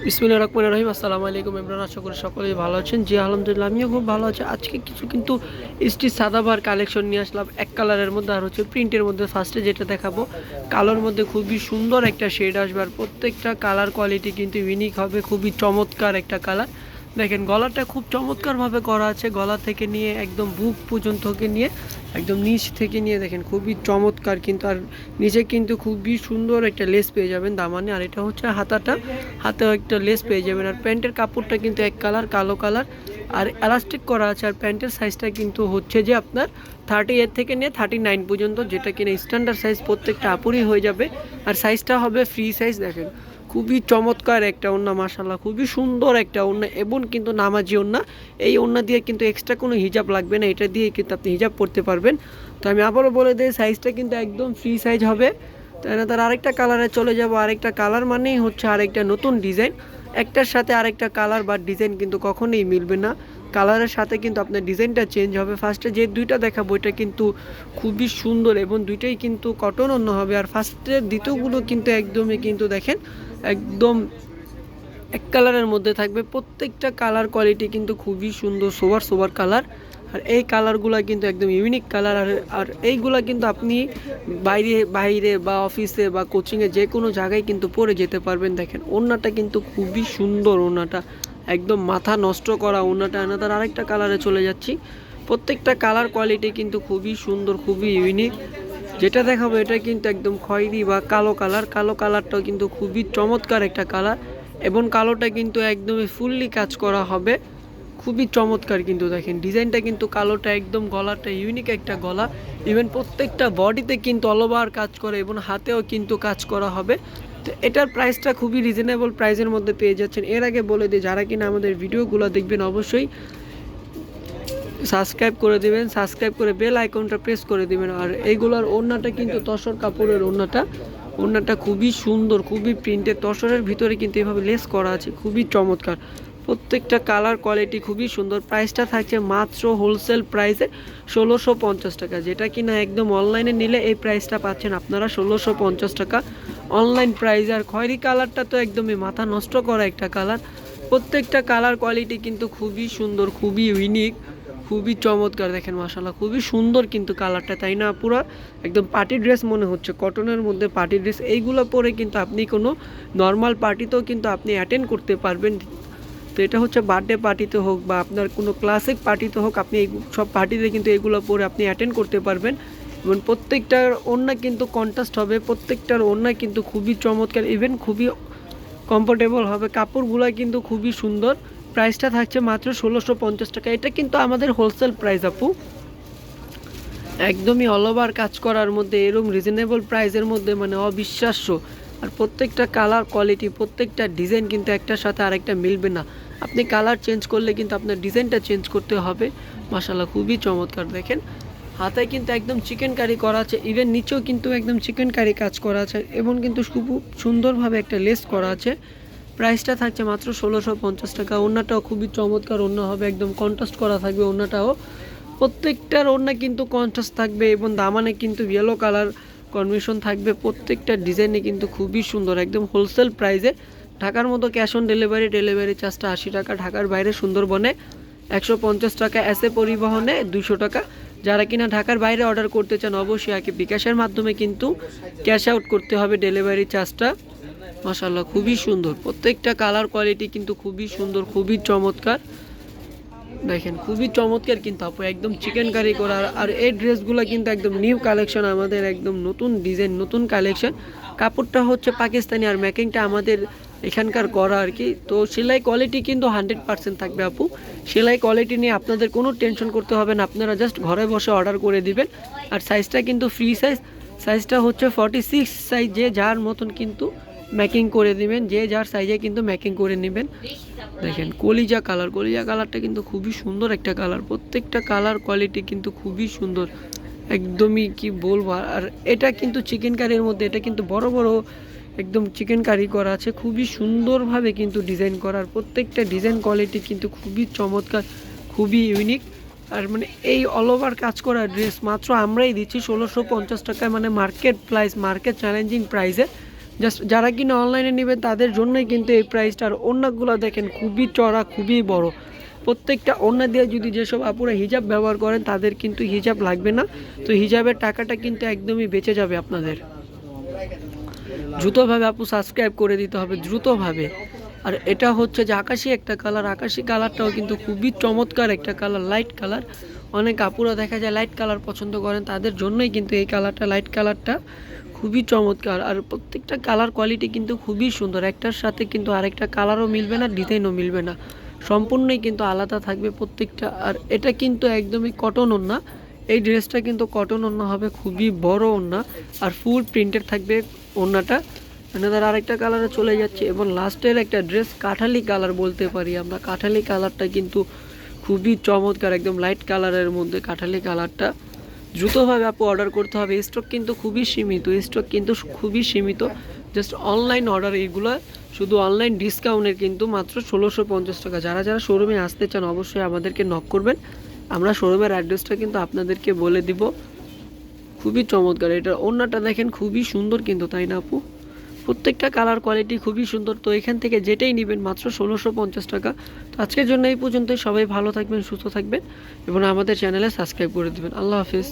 বিসমিল্লাহির রহমানির রহিম। আসসালামু আলাইকুম ইমরান, আশা করি সকলেই ভালো আছেন। জি আলহামদুলিল্লাহ, আমিও খুব ভালো আছি। আজকে কিছু কিন্তু স্টিচ সাদাবাহার কালেকশন নিয়ে আসলাম এক কালারের মধ্যে আর হচ্ছে প্রিন্টের মধ্যে। ফার্স্টে যেটা দেখাবো কালোর মধ্যে খুবই সুন্দর একটা শেড আসবে আর প্রত্যেকটা কালার কোয়ালিটি কিন্তু ইউনিক হবে, খুবই চমৎকার একটা কালার। দেখেন গলাটা খুব চমৎকারভাবে করা আছে, গলা থেকে নিয়ে একদম বুক পর্যন্ত নিয়ে একদম নিচ থেকে নিয়ে দেখেন খুবই চমৎকার কিন্তু। আর নিচে কিন্তু খুবই সুন্দর একটা লেস পেয়ে যাবেন দামানে। আর এটা হচ্ছে হাতেও একটা লেস পেয়ে যাবেন। আর প্যান্টের কাপড়টা কিন্তু এক কালার, কালো কালার আর এলাস্টিক করা আছে। আর প্যান্টের সাইজটা কিন্তু হচ্ছে যে আপনার 38 থেকে নিয়ে 39 পর্যন্ত, যেটা কিনা স্ট্যান্ডার্ড সাইজ প্রত্যেকটা আপুরই হয়ে যাবে। আর সাইজটা হবে ফ্রি সাইজ। দেখেন খুবই চমৎকার একটা ওড়না, মাশাআল্লাহ খুবই সুন্দর একটা ওড়না এবং কিন্তু নামাজি ওড়না। এই ওড়না দিয়ে কিন্তু এক্সট্রা কোনো হিজাব লাগবে না, এটা দিয়ে কিন্তু আপনি হিজাব পরতে পারবেন। তো আমি আবারও বলে দিই সাইজটা কিন্তু একদম ফ্রি সাইজ হবে। তাই না, তার আরেকটা কালারে চলে যাব। আরেকটা কালার মানেই হচ্ছে আরেকটা নতুন ডিজাইন। একটার সাথে আরেকটা কালার বা ডিজাইন কিন্তু কখনোই মিলবে না, কালারের সাথে কিন্তু আপনার ডিজাইনটা চেঞ্জ হবে। ফার্স্টে যে দুইটা দেখাবো এটা কিন্তু খুবই সুন্দর এবং দুইটাই কিন্তু কটন অন্য হবে। আর ফার্স্টের দ্বিতীয়গুলো কিন্তু একদমই কিন্তু দেখেন একদম এক কালারের মধ্যে থাকবে। প্রত্যেকটা কালার কোয়ালিটি কিন্তু খুবই সুন্দর, সোবার সোবার কালার। আর এই কালারগুলো কিন্তু একদম ইউনিক কালার। আর এইগুলা কিন্তু আপনি বাইরে বাইরে বা অফিসে বা কোচিংয়ে যে কোনো জায়গায় কিন্তু পরে যেতে পারবেন। দেখেন ওড়নাটা কিন্তু খুবই সুন্দর, ওড়নাটা একদম মাথা নষ্ট করা ওড়নাটা। না তার আরেকটা কালারে চলে যাচ্ছি। প্রত্যেকটা কালার কোয়ালিটি কিন্তু খুবই সুন্দর, খুবই ইউনিক। যেটা দেখাবো এটা কিন্তু একদম খয়েরি বা কালো কালার। কালো কালারটাও কিন্তু খুবই চমৎকার একটা কালার এবং কালোটা কিন্তু একদমই ফুললি কাজ করা হবে, খুবই চমৎকার কিন্তু। দেখেন ডিজাইনটা কিন্তু কালোটা একদম, গলাটা ইউনিক একটা গলা। ইভেন প্রত্যেকটা বডিতে কিন্তু অল ওভার কাজ করে এবং হাতেও কিন্তু কাজ করা হবে। তো এটার প্রাইসটা খুবই রিজনেবল প্রাইসের মধ্যে পেয়ে যাচ্ছেন। এর আগে বলে দিই যারা কিনা আমাদের ভিডিওগুলো দেখবেন অবশ্যই সাবস্ক্রাইব করে দিবেন, সাবস্ক্রাইব করে বেল আইকনটা প্রেস করে দিবেন। আর এইগুলোর ওড়নাটা কিন্তু তসর কাপড়ের ওড়নাটা খুবই সুন্দর, খুবই প্রিন্টের। তসরের ভিতরে কিন্তু এভাবে লেস করা আছে, খুবই চমৎকার। প্রত্যেকটা কালার কোয়ালিটি খুবই সুন্দর। প্রাইসটা থাকছে মাত্র হোলসেল প্রাইসে 1650 টাকা, যেটা কিনা একদম অনলাইনে নিলে এই প্রাইসটা পাচ্ছেন আপনারা 1650 টাকা অনলাইন প্রাইস। আর খয়েরি কালারটা তো একদমই মাথা নষ্ট করা একটা কালার। প্রত্যেকটা কালার কোয়ালিটি কিন্তু খুবই সুন্দর, খুবই ইউনিক, খুবই চমৎকার। দেখেন মাশাআল্লাহ খুবই সুন্দর কিন্তু কালারটা, তাই না? পুরো একদম পার্টি ড্রেস মনে হচ্ছে, কটনের মধ্যে পার্টি ড্রেস। এইগুলো পরে কিন্তু আপনি কোনো নর্মাল পার্টিতেও কিন্তু আপনি অ্যাটেন্ড করতে পারবেন। তো এটা হচ্ছে বার্থডে পার্টিতে হোক বা আপনার কোনো ক্লাসিক পার্টিতে হোক, আপনি এই সব পার্টিতে কিন্তু এগুলো পরে আপনি অ্যাটেন্ড করতে পারবেন। এবং প্রত্যেকটার ওড়না কিন্তু কন্ট্রাস্ট হবে, প্রত্যেকটার ওড়না কিন্তু খুবই চমৎকার, ইভেন খুবই কমফোর্টেবল হবে। কাপড়গুলো কিন্তু খুবই সুন্দর। প্রাইসটা থাকছে মাত্র 1650 টাকা। এটা কিন্তু আমাদের হোলসেল প্রাইস আপু, একদমই অল ওভার কাজ করার মধ্যে এরকম রিজনেবল প্রাইসের মধ্যে, মানে অবিশ্বাস্য। আর প্রত্যেকটা কালার কোয়ালিটি, প্রত্যেকটা ডিজাইন কিন্তু একটার সাথে আরেকটা মিলবে না। আপনি কালার চেঞ্জ করলে কিন্তু আপনার ডিজাইনটা চেঞ্জ করতে হবে। মাশাআল্লাহ খুবই চমৎকার। দেখেন হাতায় কিন্তু একদম চিকেন কারি করা আছে, ইভেন নিচেও কিন্তু একদম চিকেন কারি কাজ করা আছে এবং কিন্তু খুব সুন্দরভাবে একটা লেস করা আছে। প্রাইসটা থাকছে মাত্র 1650 টাকা। ওড়নাটাও খুবই চমৎকার ওড়না হবে, একদম কন্ট্রাস্ট করা থাকবে ওড়নাটাও। প্রত্যেকটার ওড়না কিন্তু কন্ট্রাস্ট থাকবে এবং দামানে কিন্তু ইয়েলো কালার কম্বিনেশন থাকবে। প্রত্যেকটা ডিজাইনে কিন্তু খুবই সুন্দর, একদম হোলসেল প্রাইসে। ঢাকার মতো ক্যাশ অন ডেলিভারি চার্জটা 80 টাকা। ঢাকার বাইরে সুন্দরবনে 150 টাকা, এসে পরিবহনে 200 টাকা। যারা কিনা ঢাকার বাইরে অর্ডার করতে চান অবশ্যই আগে বিকাশের মাধ্যমে কিন্তু ক্যাশ আউট করতে হবে ডেলিভারি চার্জটা। মাশাআল্লাহ খুবই সুন্দর। প্রত্যেকটা কালার কোয়ালিটি কিন্তু খুবই সুন্দর, খুবই চমৎকার। দেখেন খুবই চমৎকার কিন্তু আপু, একদম চিকেন কারি করা। আর এই ড্রেসগুলো কিন্তু একদম নিউ কালেকশন, আমাদের একদম নতুন ডিজাইন, নতুন কালেকশন। কাপড়টা হচ্ছে পাকিস্তানি আর মেকিংটা আমাদের এখানকার করা আর কি। তো সেলাই কোয়ালিটি কিন্তু 100% থাকবে আপু। সেলাই কোয়ালিটি নিয়ে আপনাদের কোনো টেনশন করতে হবে না, আপনারা জাস্ট ঘরে বসে অর্ডার করে দিবেন। আর সাইজটা কিন্তু ফ্রি সাইজ, সাইজটা হচ্ছে 46 সাইজ। যে যার মতন কিন্তু মেকিং করে দিবেন, যে যার সাইজে কিন্তু মেকিং করে নেবেন। দেখেন কলিজা কালারটা কিন্তু খুবই সুন্দর একটা কালার। প্রত্যেকটা কালার কোয়ালিটি কিন্তু খুবই সুন্দর, একদমই কি বলবো। আর এটা কিন্তু চিকেন কারির মধ্যে, এটা কিন্তু বড় বড় একদম চিকেন কারি করা আছে, খুবই সুন্দরভাবে কিন্তু ডিজাইন করার। প্রত্যেকটা ডিজাইন কোয়ালিটি কিন্তু খুবই চমৎকার, খুবই ইউনিক। আর মানে এই অল ওভার কাজ করা ড্রেস মাত্র আমরাই দিচ্ছি 1650 টাকায়, মানে মার্কেট প্রাইস, মার্কেট চ্যালেঞ্জিং প্রাইসে জাস্ট যারা কিনা অনলাইনে নেবেন তাদের জন্যই কিন্তু এই প্রাইসটা। আর ওড়নাগুলো দেখেন খুবই চড়া, খুবই বড়। প্রত্যেকটা ওড়না দিয়ে যদি যেসব আপুরা হিজাব ব্যবহার করেন তাদের কিন্তু হিজাব লাগবে না, তো হিজাবের টাকাটা কিন্তু একদমই বেঁচে যাবে আপনাদের। দ্রুতভাবে আপু সাবস্ক্রাইব করে দিতে হবে, দ্রুতভাবে। আর এটা হচ্ছে যে আকাশি একটা কালার, আকাশি কালারটাও কিন্তু খুবই চমৎকার একটা কালার, লাইট কালার। অনেক আপুরা দেখা যায় লাইট কালার পছন্দ করেন, তাদের জন্যই কিন্তু এই কালারটা, লাইট কালারটা খুবই চমৎকার। আর প্রত্যেকটা কালার কোয়ালিটি কিন্তু খুবই সুন্দর, একটার সাথে কিন্তু আরেকটা কালারও মিলবে না, ডিজাইনও মিলবে না, সম্পূর্ণই কিন্তু আলাদা থাকবে প্রত্যেকটা। আর এটা কিন্তু একদমই কটন ওড়না, এই ড্রেসটা কিন্তু কটন ওড়না হবে, খুবই বড় ওড়না আর ফুল প্রিন্টেড থাকবে ওড়নাটা। তার আরেকটা কালারে চলে যাচ্ছে এবং লাস্টের একটা ড্রেস কাঠালি কালার বলতে পারি আমরা। কাঠালি কালারটা কিন্তু খুবই চমৎকার, একদম লাইট কালারের মধ্যে কাঠালি কালারটা। দ্রুতভাবে আপু অর্ডার করতে হবে, স্টক কিন্তু খুবই সীমিত, স্টক কিন্তু খুবই সীমিত। জাস্ট অনলাইন অর্ডার এইগুলো, শুধু অনলাইন ডিসকাউন্টের কিন্তু মাত্র 1650 টাকা। যারা যারা শোরুমে আসতে চান অবশ্যই আমাদেরকে নক করবেন, আমরা শোরুমের অ্যাড্রেসটা কিন্তু আপনাদেরকে বলে দিব। খুবই চমৎকার, এটা ওড়নাটা দেখেন খুবই সুন্দর কিন্তু, তাই না আপু? প্রত্যেকটা কালার কোয়ালিটি খুবই সুন্দর। তো এখান থেকে যেটাই নেবেন মাত্র 1650 টাকা। তো আজকের জন্য এই পর্যন্তই। সবাই ভালো থাকবেন, সুস্থ থাকবেন এবং আমাদের চ্যানেলে সাবস্ক্রাইব করে দেবেন। আল্লাহ হাফিজ।